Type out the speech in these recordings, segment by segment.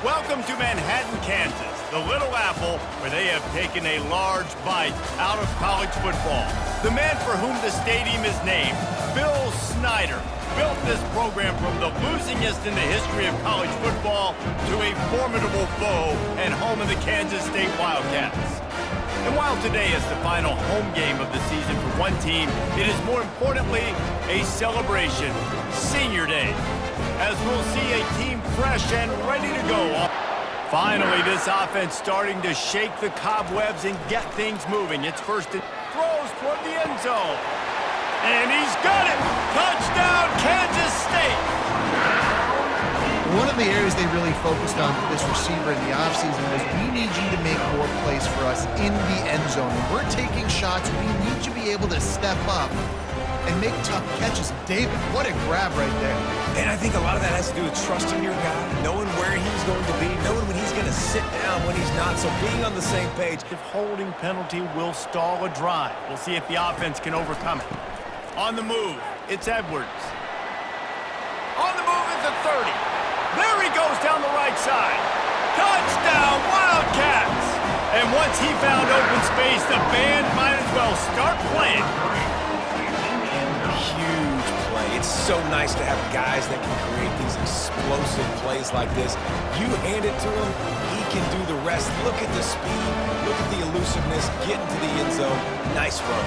Welcome to Manhattan, Kansas, the Little Apple, where they have taken a large bite out of college football. The man for whom the stadium is named, Bill Snyder, built this program from the losingest in the history of college football to a formidable foe and home of the Kansas State Wildcats. And while today is the final home game of the season for one team, it is more importantly a celebration, Senior Day, as we'll see a team fresh and ready to go. Finally, this offense starting to shake the cobwebs and get things moving. It's first and throws toward the end zone. And he's got it! Touchdown, Kansas State! One of the areas they really focused on for this receiver in the offseason was we need you to make more plays for us in the end zone. When we're taking shots, we need you to be able to step up and make tough catches. David, what a grab right there. And I think a lot of that has to do with trusting your guy, knowing where he's going to be, knowing when he's going to sit down, when he's not. So being on the same page. If holding penalty will stall a drive. We'll see if the offense can overcome it. On the move, it's Edwards. On the move is the 30. There he goes down the right side. Touchdown, Wildcats! And once he found open space, the band might as well start playing. Huge play. It's so nice to have guys that can create these explosive plays like this. You hand it to him, he can do the rest. Look at the speed, look at the elusiveness, get into the end zone. Nice run.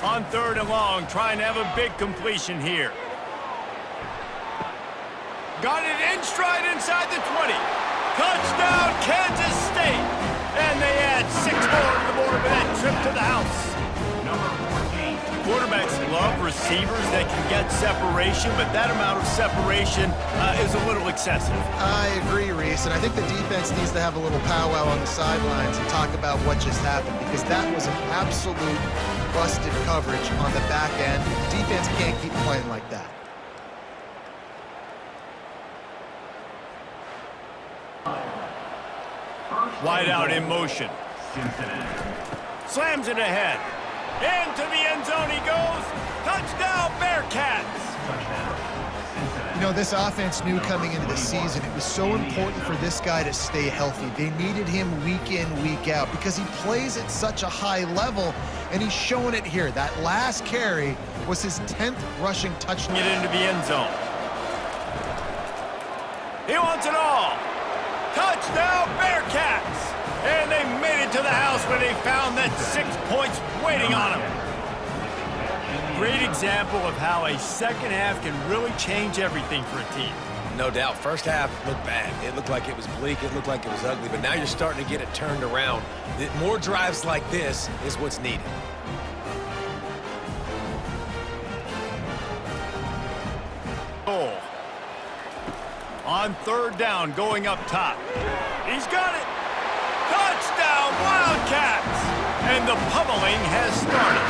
On third and long, trying to have a big completion here. Got it in stride inside the 20. Touchdown, Kansas State. And they add 6 more to the board with that trip to the house. Quarterbacks love receivers that can get separation, but that amount of separation is a little excessive. I agree, Reese, and I think the defense needs to have a little powwow on the sidelines and talk about what just happened, because that was an absolute busted coverage on the back end. Defense can't keep playing like that. Wide out in motion. Cincinnati. Slams it ahead. Into the end zone he goes. Touchdown, Bearcats. You know, this offense knew coming into the season it was so important for this guy to stay healthy. They needed him week in, week out, because he plays at such a high level, and he's showing it here. That last carry was his 10th rushing touchdown. Get into the end zone. He wants it all. Touchdown, Bearcats! And they made it to the house where they found that 6 points waiting on them. Great example of how a second half can really change everything for a team. No doubt. First half looked bad. It looked like it was bleak. It looked like it was ugly. But now you're starting to get it turned around. More drives like this is what's needed. Goal. On third down, going up top. He's got it. Touchdown, Wildcats! And the pummeling has started.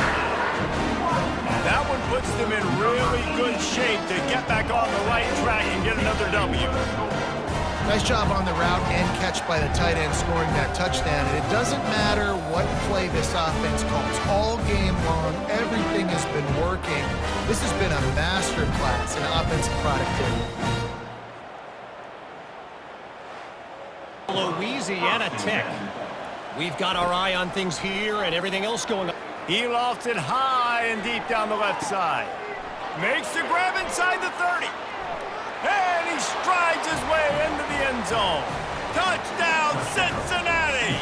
That one puts them in really good shape to get back on the right track and get another W. Nice job on the route and catch by the tight end scoring that touchdown. And it doesn't matter what play this offense calls. All game long, everything has been working. This has been a master class in offensive productivity. Louisiana Tech. We've got our eye on things here and everything else going on. He lofts it high and deep down the left side. Makes the grab inside the 30. And he strides his way into the end zone. Touchdown, Cincinnati!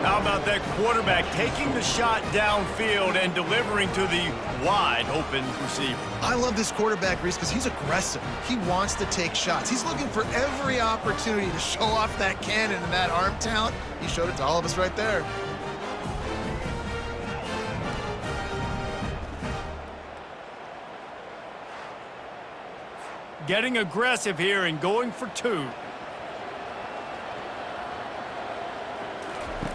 How about that quarterback taking the shot downfield and delivering to the wide open receiver? I love this quarterback, Reese, because he's aggressive. He wants to take shots. He's looking for every opportunity to show off that cannon and that arm talent. He showed it to all of us right there. Getting aggressive here and going for 2.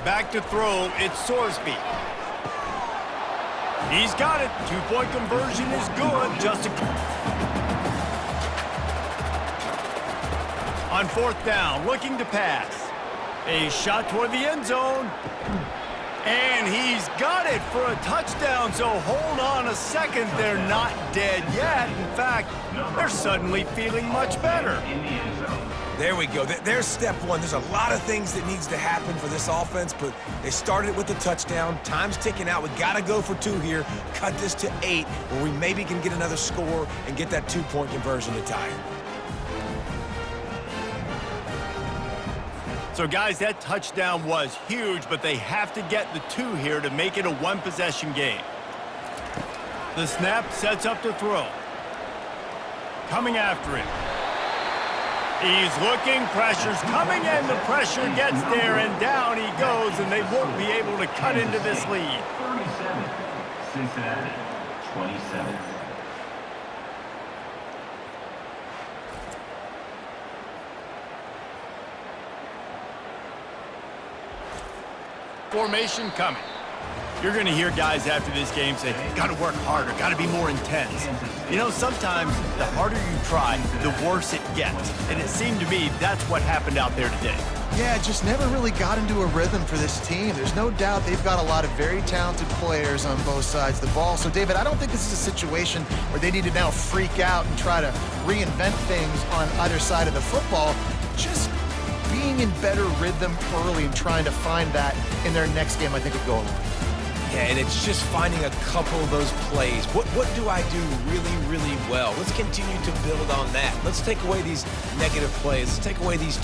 Back to throw, it's Sorsby. He's got it. 2-point conversion is good. On fourth down, looking to pass. A shot toward the end zone. And he's got it for a touchdown, so hold on a second. They're not dead yet. In fact, they're suddenly feeling much better. There we go. There's step one. There's a lot of things that needs to happen for this offense, but they started with the touchdown. Time's ticking out. We got to go for 2 here. Cut this to 8, where we maybe can get another score and get that 2-point conversion to tie it. So, guys, that touchdown was huge, but they have to get the 2 here to make it a 1-possession game. The snap sets up to throw. Coming after him. He's looking, pressure's coming in, the pressure gets there, and down he goes, and they won't be able to cut into this lead. 37, Cincinnati, 27. Formation coming. You're going to hear guys after this game say, got to work harder, got to be more intense. You know, sometimes the harder you try, the worse it gets. And it seemed to me that's what happened out there today. Yeah, it just never really got into a rhythm for this team. There's no doubt they've got a lot of very talented players on both sides of the ball. So, David, I don't think this is a situation where they need to now freak out and try to reinvent things on either side of the football. Just being in better rhythm early and trying to find that in their next game, I think, would go a long way. Yeah, and it's just finding a couple of those plays. What do I do really, really well? Let's continue to build on that. Let's take away these negative plays. Let's take away these